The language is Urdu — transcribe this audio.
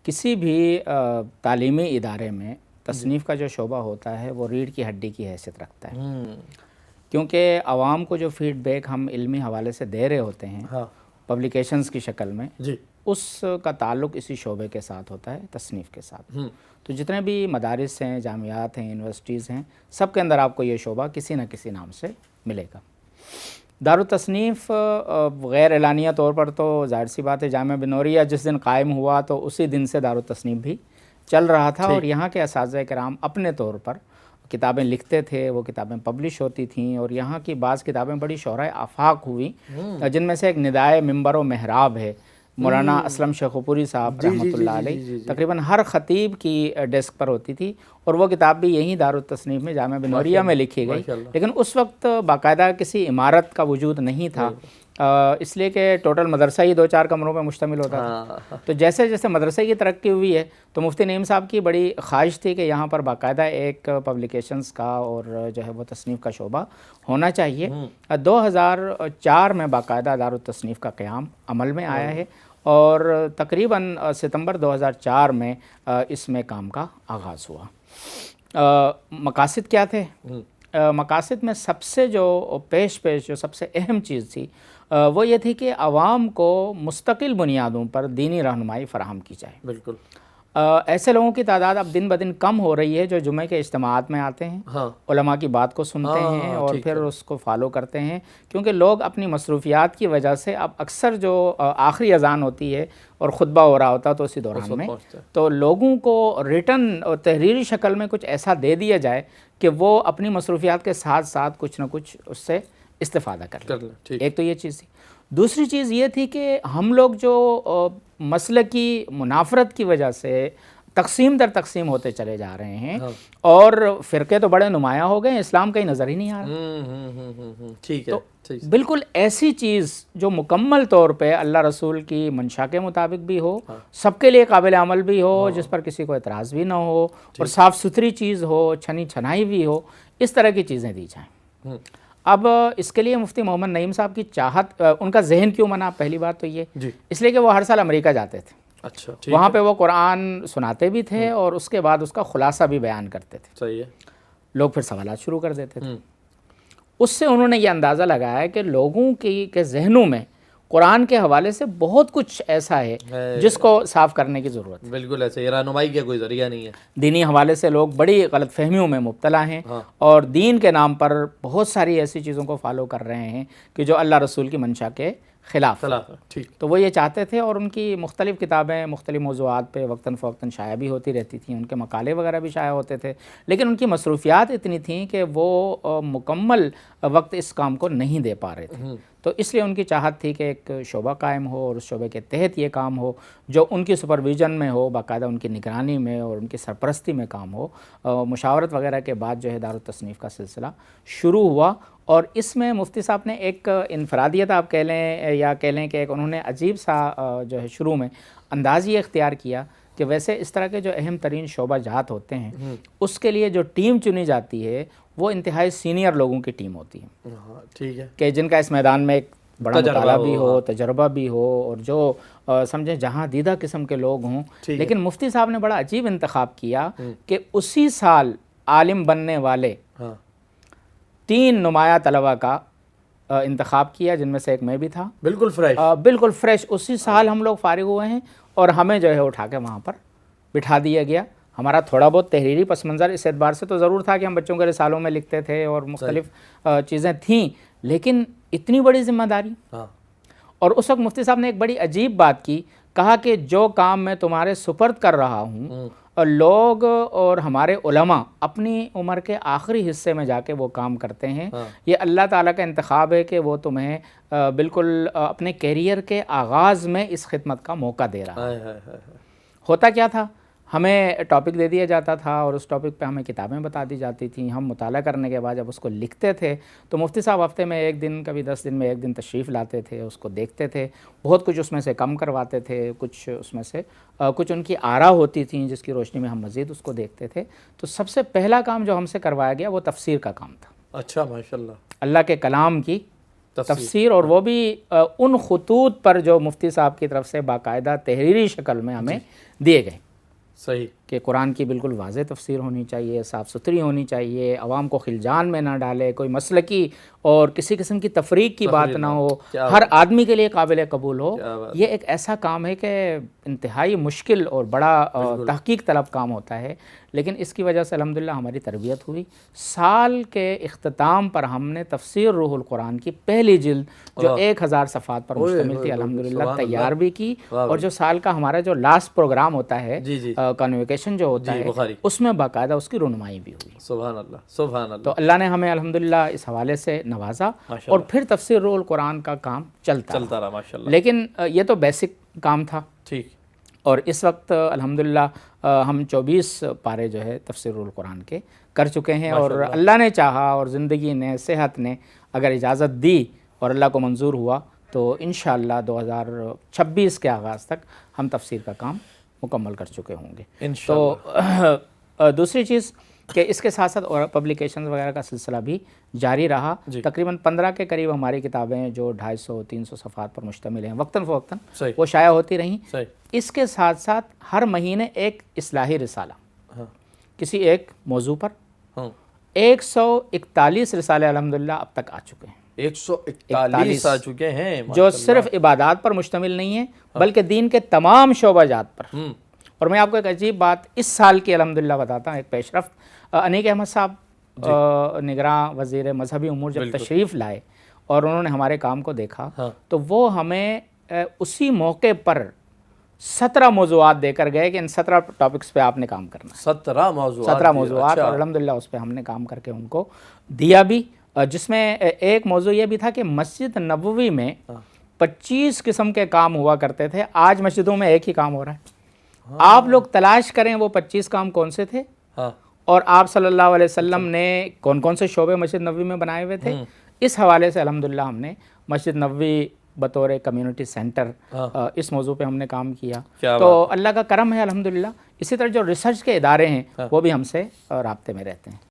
کسی بھی تعلیمی ادارے میں تصنیف کا جو شعبہ ہوتا ہے وہ ریڑھ کی ہڈی کی حیثیت رکھتا ہے، کیونکہ عوام کو جو فیڈ بیک ہم علمی حوالے سے دے رہے ہوتے ہیں پبلیکیشنز کی شکل میں، اس کا تعلق اسی شعبے کے ساتھ ہوتا ہے، تصنیف کے ساتھ۔ تو جتنے بھی مدارس ہیں، جامعات ہیں، یونیورسٹیز ہیں، سب کے اندر آپ کو یہ شعبہ کسی نہ کسی نام سے ملے گا۔ دارالتصنیف غیر اعلانیہ طور پر تو ظاہر سی بات ہے جامعہ بنوریہ جس دن قائم ہوا تو اسی دن سے دارالتصنیف بھی چل رہا تھا، اور یہاں کے اساتذہ کرام اپنے طور پر کتابیں لکھتے تھے، وہ کتابیں پبلش ہوتی تھیں، اور یہاں کی بعض کتابیں بڑی شہرۂ آفاق ہوئیں، جن میں سے ایک ندائے منبر و محراب ہے، مولانا اسلم شیخو پوری صاحب رحمۃ اللہ علیہ، تقریباً ہر خطیب کی ڈیسک پر ہوتی تھی، اور وہ کتاب بھی یہیں دارالتصنیف میں جامعہ بنوریہ میں لکھی گئی، لیکن اس وقت باقاعدہ کسی عمارت کا وجود نہیں تھا، اس لیے کہ ٹوٹل مدرسہ ہی 2-4 کمروں پہ مشتمل ہوتا تھا۔ تو جیسے جیسے مدرسے کی ترقی ہوئی ہے تو مفتی نعیم صاحب کی بڑی خواہش تھی کہ یہاں پر باقاعدہ ایک پبلیکیشنز کا اور جو ہے وہ تصنیف کا شعبہ ہونا چاہیے۔ 2004 میں باقاعدہ دارالتصنیف کا قیام عمل میں آیا ہے، اور تقریباً ستمبر 2004 میں اس میں کام کا آغاز ہوا۔ مقاصد کیا تھے؟ مقاصد میں سب سے جو پیش جو سب سے اہم چیز تھی وہ یہ تھی کہ عوام کو مستقل بنیادوں پر دینی رہنمائی فراہم کی جائے۔ بالکل ایسے لوگوں کی تعداد اب دن بدن کم ہو رہی ہے جو جمعہ کے اجتماعات میں آتے ہیں، علماء کی بات کو سنتے ہیں اور پھر اس کو فالو کرتے ہیں، کیونکہ لوگ اپنی مصروفیات کی وجہ سے اب اکثر جو آخری اذان ہوتی ہے اور خطبہ ہو رہا ہوتا تو اسی دوران میں تو لوگوں کو ریٹن اور تحریری شکل میں کچھ ایسا دے دیا جائے کہ وہ اپنی مصروفیات کے ساتھ ساتھ کچھ نہ کچھ اس سے استفادہ کر لیں۔ ایک تو یہ چیز تھی۔ دوسری چیز یہ تھی کہ ہم لوگ جو مسلکی منافرت کی وجہ سے تقسیم در تقسیم ہوتے چلے جا رہے ہیں، اور فرقے تو بڑے نمایاں ہو گئے، اسلام کہیں نظر ہی نہیں آ رہا۔ ٹھیک ہے، تو بالکل ایسی چیز جو مکمل طور پہ اللہ رسول کی منشا کے مطابق بھی ہو، سب کے لیے قابل عمل بھی ہو، جس پر کسی کو اعتراض بھی نہ ہو، اور صاف ستھری چیز ہو، چھنی چھنائی بھی ہو، اس طرح کی چیزیں دی جائیں۔ اب اس کے لیے مفتی محمد نعیم صاحب کی چاہت، ان کا ذہن کیوں بنا؟ پہلی بات تو یہ اس لیے کہ وہ ہر سال امریکہ جاتے تھے، وہاں پہ وہ قرآن سناتے بھی تھے اور اس کے بعد اس کا خلاصہ بھی بیان کرتے تھے۔ صحیح ہے۔ لوگ پھر سوالات شروع کر دیتے تھے۔ اس سے انہوں نے یہ اندازہ لگایا کہ لوگوں کے ذہنوں میں قرآن کے حوالے سے بہت کچھ ایسا ہے جس کو صاف کرنے کی ضرورت ہے۔ بالکل ایسے، یہ رہنمائی کا کوئی ذریعہ نہیں ہے۔ دینی حوالے سے لوگ بڑی غلط فہمیوں میں مبتلا ہیں، اور دین کے نام پر بہت ساری ایسی چیزوں کو فالو کر رہے ہیں کہ جو اللہ رسول کی منشا کے خلاف ہے۔ تو وہ یہ چاہتے تھے، اور ان کی مختلف کتابیں مختلف موضوعات پہ وقتاً فوقتاً شائع بھی ہوتی رہتی تھیں، ان کے مقالے وغیرہ بھی شائع ہوتے تھے، لیکن ان کی مصروفیات اتنی تھیں کہ وہ مکمل وقت اس کام کو نہیں دے پا رہے تھے۔ تو اس لیے ان کی چاہت تھی کہ ایک شعبہ قائم ہو اور اس شعبے کے تحت یہ کام ہو جو ان کی سپرویژن میں ہو، باقاعدہ ان کی نگرانی میں اور ان کی سرپرستی میں کام ہو۔ مشاورت وغیرہ کے بعد جو ہے دارالتصنیف کا سلسلہ شروع ہوا، اور اس میں مفتی صاحب نے ایک انفرادیت آپ کہہ لیں یا کہہ لیں کہ ایک انہوں نے عجیب سا جو ہے شروع میں انداز یہ اختیار کیا کہ ویسے اس طرح کے جو اہم ترین شعبہ جات ہوتے ہیں اس کے لیے جو ٹیم چنی جاتی ہے وہ انتہائی سینئر لوگوں کی ٹیم ہوتی ہے، ٹھیک ہے، کہ جن کا اس میدان میں ایک بڑا مطالعہ بھی ہو، تجربہ بھی ہو، اور جو سمجھیں جہاں دیدہ قسم کے لوگ ہوں۔ لیکن مفتی صاحب نے بڑا عجیب انتخاب کیا کہ اسی سال عالم بننے والے 3 نمایاں طلباء کا انتخاب کیا، جن میں سے ایک میں بھی تھا۔ بالکل فریش اسی سال ہم لوگ فارغ ہوئے ہیں، اور ہمیں جو ہے اٹھا کے وہاں پر بٹھا دیا گیا۔ ہمارا تھوڑا بہت تحریری پس منظر اس اعتبار سے تو ضرور تھا کہ ہم بچوں کے رسالوں میں لکھتے تھے اور مختلف چیزیں تھیں، لیکن اتنی بڑی ذمہ داری۔ اور اس وقت مفتی صاحب نے ایک بڑی عجیب بات کی، کہا کہ جو کام میں تمہارے سپرد کر رہا ہوں، لوگ اور ہمارے علماء اپنی عمر کے آخری حصے میں جا کے وہ کام کرتے ہیں، یہ اللہ تعالیٰ کا انتخاب ہے کہ وہ تمہیں بالکل اپنے کیریئر کے آغاز میں اس خدمت کا موقع دے رہا ہے۔ ہوتا کیا تھا، ہمیں ٹاپک دے دیا جاتا تھا اور اس ٹاپک پہ ہمیں کتابیں بتا دی جاتی تھیں، ہم مطالعہ کرنے کے بعد جب اس کو لکھتے تھے تو مفتی صاحب ہفتے میں 1 دن، کبھی 10 دن میں 1 دن تشریف لاتے تھے، اس کو دیکھتے تھے، بہت کچھ اس میں سے کم کرواتے تھے، کچھ اس میں سے کچھ ان کی آراء ہوتی تھیں جس کی روشنی میں ہم مزید اس کو دیکھتے تھے۔ تو سب سے پہلا کام جو ہم سے کروایا گیا وہ تفسیر کا کام تھا۔ اچھا، ماشاءاللہ، اللہ کے کلام کی تفسیر، اور وہ بھی ان خطوط پر جو مفتی صاحب کی طرف سے باقاعدہ تحریری شکل میں ہمیں دیے گئے صحیح کہ قرآن کی بالکل واضح تفسیر ہونی چاہیے، صاف ستھری ہونی چاہیے، عوام کو خلجان میں نہ ڈالے، کوئی مسلکی اور کسی قسم کی تفریق کی بات نہ ہو، ہر آدمی کے لیے قابل قبول ہو۔ یہ ایک ایسا کام ہے کہ انتہائی مشکل اور بڑا تحقیق طلب کام ہوتا ہے، لیکن اس کی وجہ سے الحمدللہ ہماری تربیت ہوئی۔ سال کے اختتام پر ہم نے تفسیر روح القرآن کی پہلی جلد جو 1000 صفحات پر مشتمل تھی الحمدللہ تیار بھی کی، اور جو سال کا ہمارا جو لاسٹ پروگرام ہوتا ہے کنوکیشن جو ہوتا ہے اس میں باقاعدہ اس کی رونمائی بھی ہوئی۔ سبحان اللہ سبحان اللہ۔ تو اللہ نے ہمیں الحمدللہ اس حوالے سے نوازا، اور پھر تفسیر روح القرآن کا کام چلتا رہا ماشاءاللہ۔ لیکن یہ تو بیسک کام تھا، ٹھیک، اور اس وقت الحمدللہ ہم 24 پارے جو ہے تفسیر روح القرآن کے کر چکے ہیں، اور اللہ نے چاہا اور زندگی نے صحت نے اگر اجازت دی اور اللہ کو منظور ہوا تو انشاءاللہ 2026 کے آغاز تک ہم تفسیر کا کام مکمل کر چکے ہوں گے۔ تو دوسری چیز کہ اس کے ساتھ ساتھ اور پبلیکیشنز وغیرہ کا سلسلہ بھی جاری رہا۔ تقریباً 15 کے قریب ہماری کتابیں جو 250-300 صفحات پر مشتمل ہیں وقتاً فوقتاً وہ شائع ہوتی رہیں۔ اس کے ساتھ ساتھ ہر مہینے ایک اصلاحی رسالہ کسی ایک موضوع پر 141 رسالے الحمدللہ اب تک آ چکے ہیں۔ 141 آ چکے ہیں جو صرف عبادات پر مشتمل نہیں ہیں بلکہ دین کے تمام شعبہ جات پر۔ اور میں آپ کو ایک عجیب بات اس سال کی الحمدللہ بتاتا ہوں۔ ایک پیش رفت انیک احمد صاحب نگراں وزیر مذہبی امور جب تشریف لائے اور انہوں نے ہمارے کام کو دیکھا تو وہ ہمیں اسی موقع پر 17 موضوعات دے کر گئے کہ ان 17 ٹاپکس پہ آپ نے کام کرنا ہے۔ 17 موضوعات اور الحمدللہ اس پہ ہم نے کام کر کے ان کو دیا بھی، جس میں ایک موضوع یہ بھی تھا کہ مسجد نبوی میں 25 قسم کے کام ہوا کرتے تھے، آج مسجدوں میں ایک ہی کام ہو رہا ہے۔ آپ لوگ تلاش کریں وہ 25 کام کون سے تھے، اور آپ صلی اللہ علیہ وسلم نے کون کون سے شعبے مسجد نبوی میں بنائے ہوئے تھے۔ اس حوالے سے الحمدللہ ہم نے مسجد نبوی بطور کمیونٹی سینٹر اس موضوع پہ ہم نے کام کیا۔ تو اللہ کا کرم ہے الحمدللہ۔ اسی طرح جو ریسرچ کے ادارے ہیں وہ بھی ہم سے رابطے میں رہتے ہیں۔